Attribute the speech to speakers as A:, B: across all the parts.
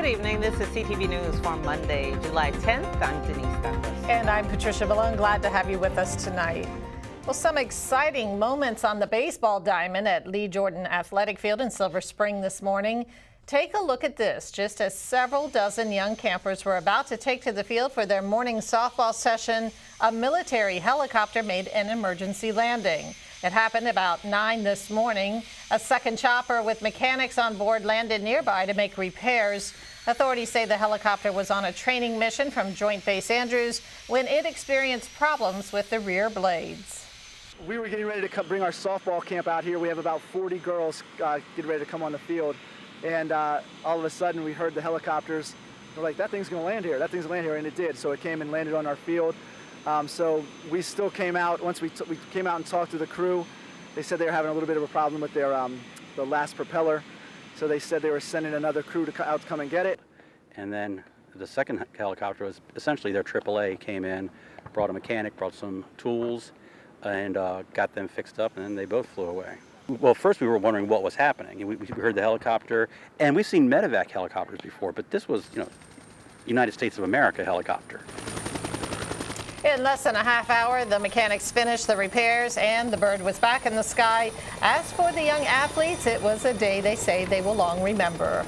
A: evening. This is CTV News for Monday, July 10th. I'm Denise Douglas.
B: And I'm Patricia Malone. Glad to have you with us tonight. Well, some exciting moments on the baseball diamond at Lee Jordan Athletic Field in Silver Spring this morning. Take a look at this. Just as several dozen young campers were about to take to the field for their morning softball session, a military helicopter made an emergency landing. It happened about 9 this morning. A second chopper with mechanics on board landed nearby to make repairs. Authorities say the helicopter was on a training mission from Joint Base Andrews when it experienced problems with the rear blades.
C: We were getting ready to bring our softball camp out here. We have about 40 girls getting ready to come on the field. And all of a sudden we heard the helicopters. We're like, that thing's gonna land here, that thing's gonna land here, and it did. So it came and landed on our field. So we still came out, once we came out and talked to the crew, they said they were having a little bit of a problem with their the last propeller. So they said they were sending another crew out to come and get it.
D: And then the second helicopter was essentially their AAA came in, brought a mechanic, brought some tools, and got them fixed up, and then they both flew away. Well, first we were wondering what was happening. We heard the helicopter, and we've seen medevac helicopters before, but this was, United States of America helicopter.
B: In less than a half hour, the mechanics finished the repairs and the bird was back in the sky. As for the young athletes, it was a day they say they will long remember.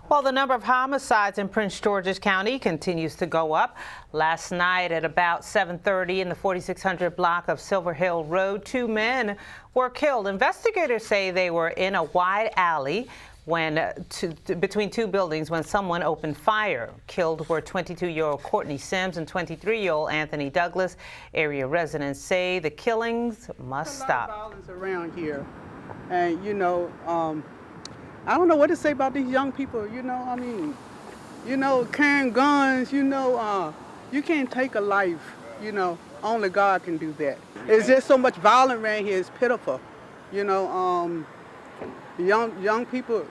A: Well, the number of homicides in Prince George's County continues to go up. Last night at about 7:30 in the 4600 block of Silver Hill Road, 2 men were killed. Investigators say they were in a wide alley between 2 buildings when someone opened fire. Killed were 22-year-old Courtney Sims and 23-year-old Anthony Douglas. Area residents say the killings must stop.
E: There's a lot of violence around here, and I don't know what to say about these young people. Carrying guns. You can't take a life. Only God can do that. It's just so much violence around here. It's pitiful. The young people,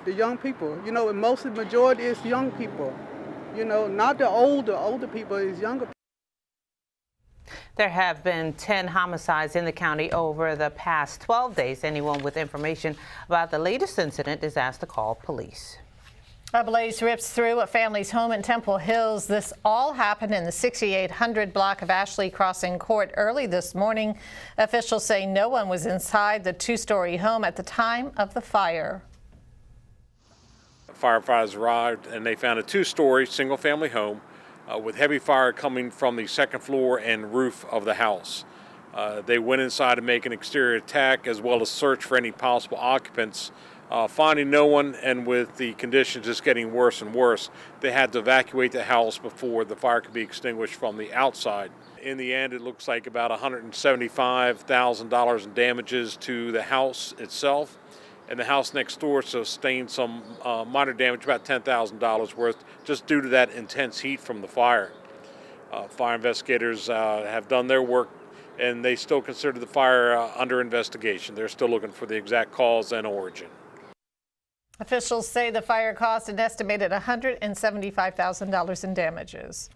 E: most of the majority is young people, not the older people, it's younger people.
A: There have been 10 homicides in the county over the past 12 days. Anyone with information about the latest incident is asked to call police.
B: A blaze rips through a family's home in Temple Hills. This all happened in the 6800 block of Ashley Crossing Court early this morning. Officials say no one was inside the 2-story home at the time of the fire.
F: Firefighters arrived and they found a 2-story single-family home with heavy fire coming from the second floor and roof of the house. They went inside to make an exterior attack as well as search for any possible occupants. Finding no one, and with the conditions just getting worse and worse, they had to evacuate the house before the fire could be extinguished from the outside. In the end, it looks like about $175,000 in damages to the house itself, and the house next door sustained some minor damage, about $10,000 worth, just due to that intense heat from the fire. Fire investigators have done their work, and they still consider the fire under investigation. They're still looking for the exact cause and origin.
B: Officials say the fire caused an estimated $175,000 in damages.